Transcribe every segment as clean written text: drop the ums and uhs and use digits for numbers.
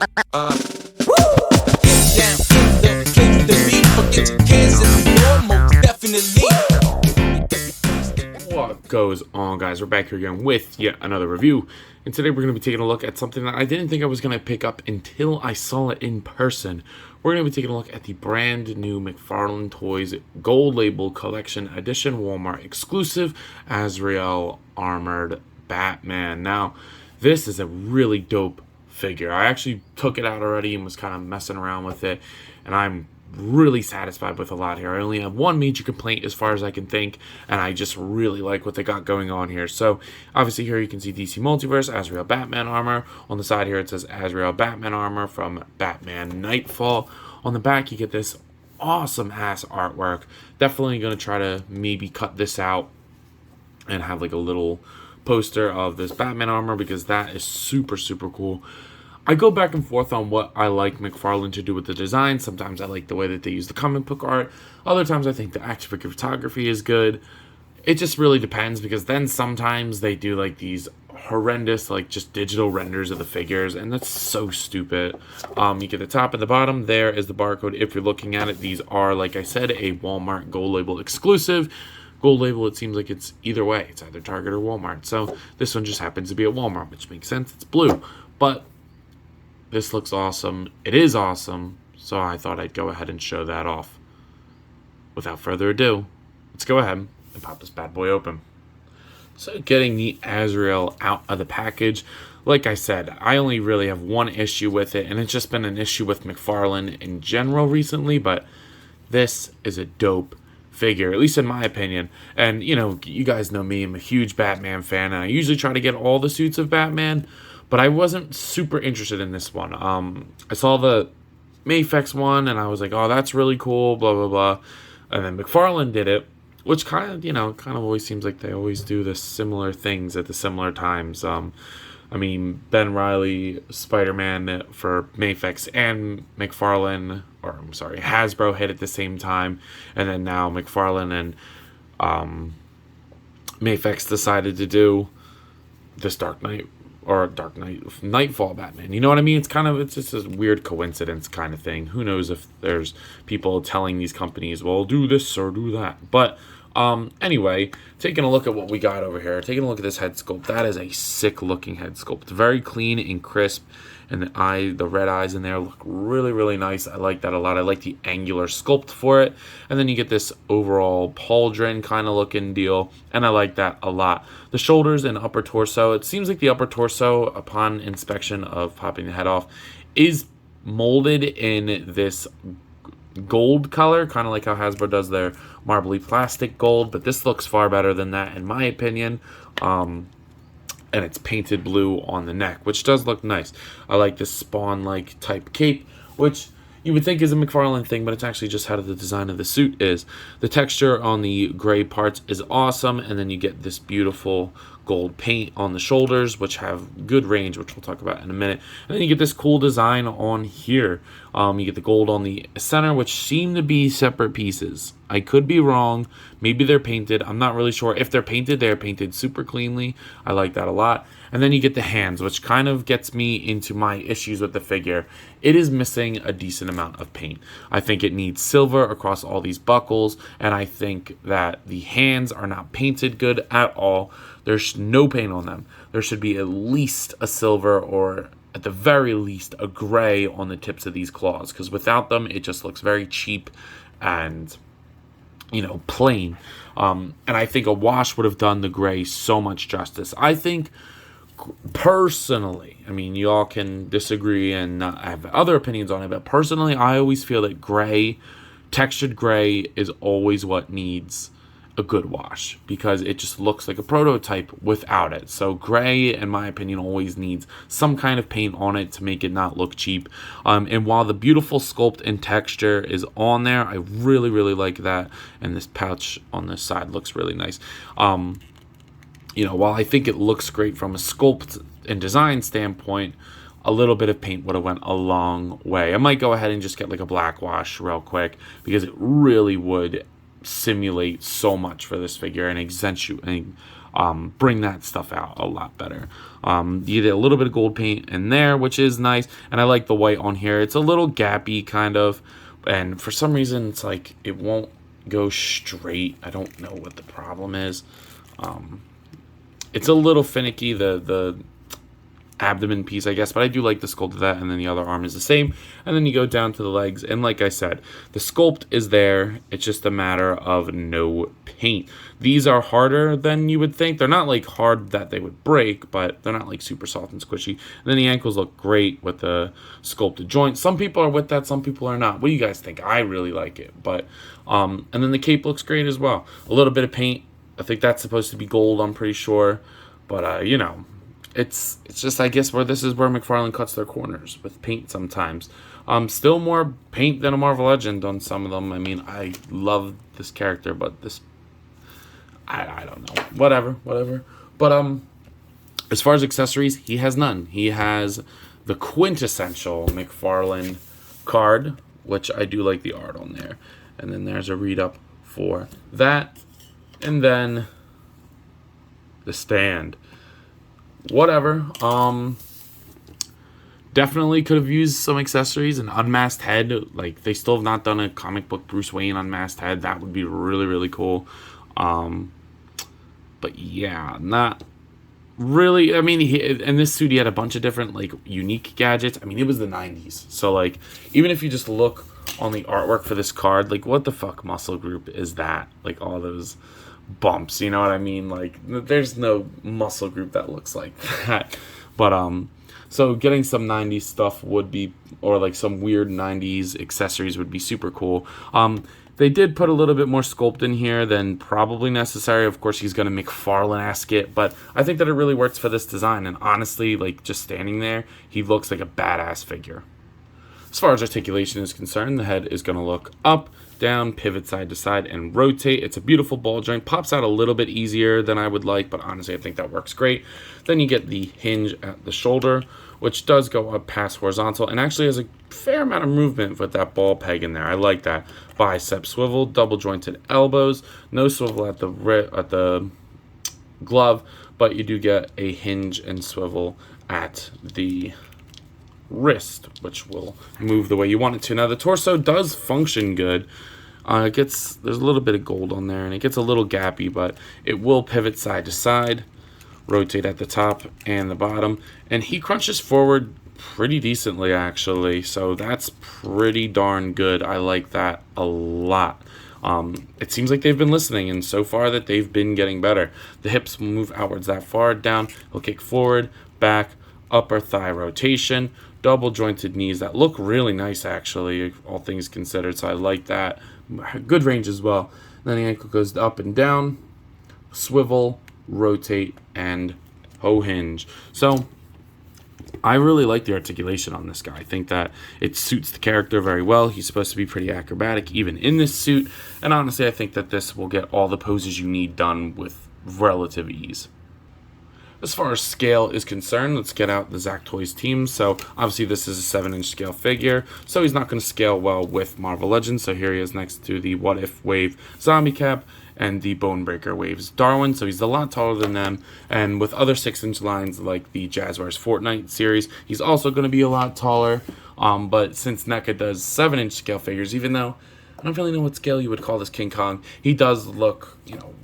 What goes on, guys? We're back here again with yet another review, and today we're going to be taking a look at something that I didn't think I was going to pick up until I saw it in person. We're going to be taking a look at the brand new McFarlane Toys Gold Label Collection Edition Walmart exclusive Azrael Armored Batman. Now, this is a really dope figure. I actually took it out already and was kind of messing around with it, and I'm really satisfied with a lot here. I only have one major complaint as far as I can think, and I just really like what they got going on here. So obviously here you can see DC Multiverse, Azrael Batman armor. On the side here it says Azrael Batman armor from Batman Knightfall. On the back you get this awesome ass artwork. Definitely going to try to maybe cut this out and have like a little poster of this Batman armor, because that is super cool. I go back and forth on what I like McFarlane to do with the design. Sometimes I like the way that they use the comic book art. Other times I think the action figure photography is good. It just really depends, because then sometimes they do like these horrendous like just digital renders of the figures, and that's so stupid. You get the top and the bottom. There is the barcode if you're looking at it. These are, like I said, a Walmart Gold Label exclusive. Gold Label, it seems like it's either way. It's either Target or Walmart. So this one just happens to be at Walmart, which makes sense. It's blue. But this looks awesome. It is awesome. So I thought I'd go ahead and show that off. Without further ado, let's go ahead and pop this bad boy open. So getting the Azrael out of the package, like I said, I only really have one issue with it, and it's just been an issue with McFarlane in general recently, but this is a dope figure, at least in my opinion. And you know, you guys know me, I'm a huge Batman fan, and I usually try to get all the suits of Batman, but I wasn't super interested in this one. I saw the Mafex one, and I was like, oh, that's really cool, blah blah blah. And then McFarlane did it, which kind of, you know, kind of always seems like they always do the similar things at the similar times. I mean, Ben Reilly, Spider-Man for Mafex and McFarlane, or I'm sorry, Hasbro hit at the same time, and then now McFarlane and Mafex decided to do this Knightfall Batman. You know what I mean? It's just a weird coincidence kind of thing. Who knows if there's people telling these companies, well, do this or do that. But anyway, taking a look at what we got over here, taking a look at this head sculpt. That is a sick looking head sculpt. Very clean and crisp, and the red eyes in there look really nice. I like that a lot. I like the angular sculpt for it, and then you get this overall pauldron kind of looking deal, and I like that a lot. The shoulders and upper torso, it seems like the upper torso, upon inspection of popping the head off, is molded in this gold color, kind of like how Hasbro does their marbly plastic gold, but this looks far better than that in my opinion. And it's painted blue on the neck, which does look nice. I like this Spawn-like type cape, which you would think is a McFarlane thing, but it's actually just how the design of the suit is. The texture on the gray parts is awesome, and then you get this beautiful gold paint on the shoulders, which have good range, which we'll talk about in a minute. And then you get this cool design on here. You get the gold on the center, which seem to be separate pieces. I could be wrong. Maybe they're painted. I'm not really sure. If they're painted, they're painted super cleanly. I like that a lot. And then you get the hands, which kind of gets me into my issues with the figure. It is missing a decent amount of paint. I think it needs silver across all these buckles, and I think that the hands are not painted good at all. There's no paint on them. There should be at least a silver, or at the very least a gray on the tips of these claws, because without them it just looks very cheap and, you know, plain. And I think a wash would have done the gray so much justice. I think personally, I mean, you all can disagree and have other opinions on it, but personally I always feel that gray, textured gray, is always what needs a good wash, because it just looks like a prototype without it. So gray, in my opinion, always needs some kind of paint on it to make it not look cheap. And while the beautiful sculpt and texture is on there, I really like that, and this pouch on this side looks really nice. You know, while I think it looks great from a sculpt and design standpoint, a little bit of paint would have went a long way. I might go ahead and just get like a black wash real quick, because it really would simulate so much for this figure and accentuate and bring that stuff out a lot better. You get a little bit of gold paint in there, which is nice, and I like the white on here. It's a little gappy kind of, and for some reason it's like it won't go straight. I don't know what the problem is. It's a little finicky, the abdomen piece, I guess, but I do like the sculpt of that, and then the other arm is the same, and then you go down to the legs, and like I said, the sculpt is there. It's just a matter of no paint. These are harder than you would think. They're not like hard that they would break, but they're not like super soft and squishy. And then the ankles look great with the sculpted joint. Some people are with that, some people are not. What do you guys think? I really like it. But and then the cape looks great as well. A little bit of paint. I think that's supposed to be gold, I'm pretty sure, but you know, it's just, I guess, where this is where McFarlane cuts their corners with paint sometimes. Still more paint than a Marvel Legend on some of them. I mean, I love this character, but this, I don't know. Whatever. But as far as accessories, he has none. He has the quintessential McFarlane card, which I do like the art on there. And then there's a read-up for that. And then the stand. Whatever. Definitely could have used some accessories. An unmasked head. Like, they still have not done a comic book Bruce Wayne unmasked head. That would be really, really cool. But yeah, not really. I mean, in this suit, he had a bunch of different, like, unique gadgets. I mean, it was the 90s. So, like, even if you just look on the artwork for this card, like, what the fuck muscle group is that? Like, all those bumps, you know what I mean? Like, there's no muscle group that looks like that. But so getting some 90s stuff would be, or like some weird 90s accessories would be super cool. They did put a little bit more sculpt in here than probably necessary. Of course, he's going to McFarlane-esque it, but I think that it really works for this design. And honestly, like, just standing there, he looks like a badass figure. As far as articulation is concerned, the head is going to look up, down, pivot side to side, and rotate. It's a beautiful ball joint. Pops out a little bit easier than I would like, but honestly, I think that works great. Then you get the hinge at the shoulder, which does go up past horizontal, and actually has a fair amount of movement with that ball peg in there. I like that. Bicep swivel, double jointed elbows, no swivel at the glove, but you do get a hinge and swivel at the wrist, which will move the way you want it to. Now the torso does function good. There's a little bit of gold on there, and it gets a little gappy, but it will pivot side to side, rotate at the top and the bottom, and he crunches forward pretty decently, actually, so that's pretty darn good. I like that a lot. It seems like they've been listening, and so far that they've been getting better. The hips will move outwards that far, down, he'll kick forward, back, upper thigh rotation, double jointed knees that look really nice, actually, all things considered, so I like that. Good range as well. Then the ankle goes up and down, swivel, rotate, and hoe hinge. So I really like the articulation on this guy. I think that it suits the character very well. He's supposed to be pretty acrobatic even in this suit, and honestly I think that this will get all the poses you need done with relative ease. As far as scale is concerned, let's get out the Zack Toys team. So obviously this is a 7-inch scale figure, so he's not going to scale well with Marvel Legends. So here he is next to the What If Wave Zombie Cap and the Bonebreaker Waves Darwin. So he's a lot taller than them. And with other 6-inch lines like the Jazzwares Fortnite series, he's also going to be a lot taller. But since NECA does 7-inch scale figures, even though I don't really know what scale you would call this King Kong, he does look, you know,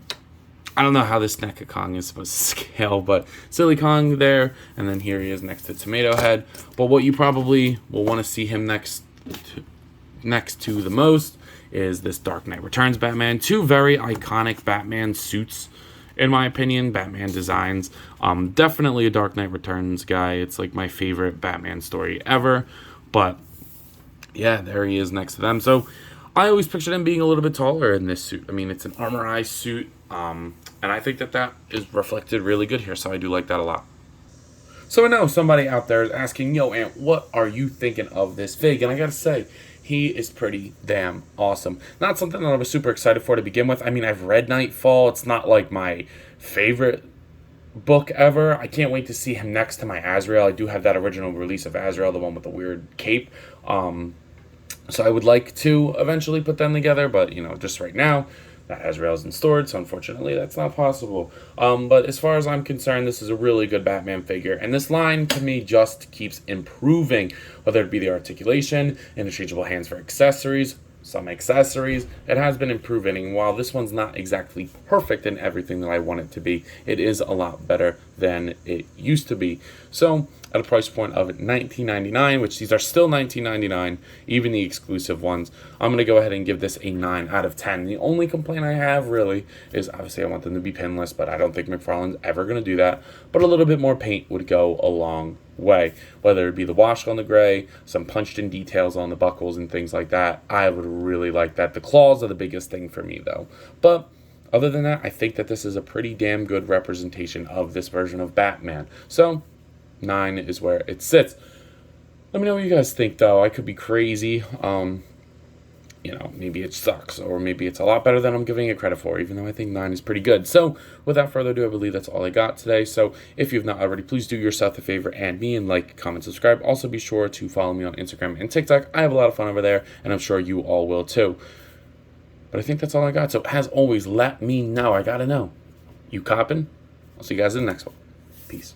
I don't know how this NECA Kong is supposed to scale, but Silly Kong there, and then here he is next to Tomato Head. But what you probably will want to see him next to the most is this Dark Knight Returns Batman. Two very iconic Batman suits, in my opinion, Batman designs. Definitely a Dark Knight Returns guy. It's like my favorite Batman story ever. But yeah, there he is next to them. So I always pictured him being a little bit taller in this suit. I mean, it's an armorized suit. And I think that is reflected really good here, so I do like that a lot. So I know somebody out there is asking, yo, Ant, what are you thinking of this fig? And I gotta say, he is pretty damn awesome. Not something that I was super excited for to begin with. I mean, I've read Knightfall. It's not like my favorite book ever. I can't wait to see him next to my Azrael. I do have that original release of Azrael, the one with the weird cape. So I would like to eventually put them together, but, you know, just right now, Azrael isn't stored, so unfortunately that's not possible. But as far as I'm concerned, this is a really good Batman figure, and this line to me just keeps improving, whether it be the articulation, interchangeable hands for accessories, some accessories. It has been improving, and while this one's not exactly perfect in everything that I want it to be, it is a lot better than it used to be. So at a price point of $19.99, which these are still $19.99, even the exclusive ones, I'm going to go ahead and give this a 9 out of 10. The only complaint I have really is obviously I want them to be pinless, but I don't think McFarlane's ever going to do that. But a little bit more paint would go a long way, whether it be the wash on the gray, some punched in details on the buckles and things like that. I would really like that. The claws are the biggest thing for me though. But other than that, I think that this is a pretty damn good representation of this version of Batman. So 9 is where it sits. Let me know what you guys think though. I could be crazy. Maybe it sucks, or maybe it's a lot better than I'm giving it credit for, even though I think 9 is pretty good. So without further ado, I believe that's all I got today. So if you've not already, please do yourself a favor and me and like, comment, subscribe. Also be sure to follow me on Instagram and TikTok. I have a lot of fun over there, and I'm sure you all will too. But I think that's all I got. So as always, let me know. I gotta know. You coppin'? I'll see you guys in the next one. Peace.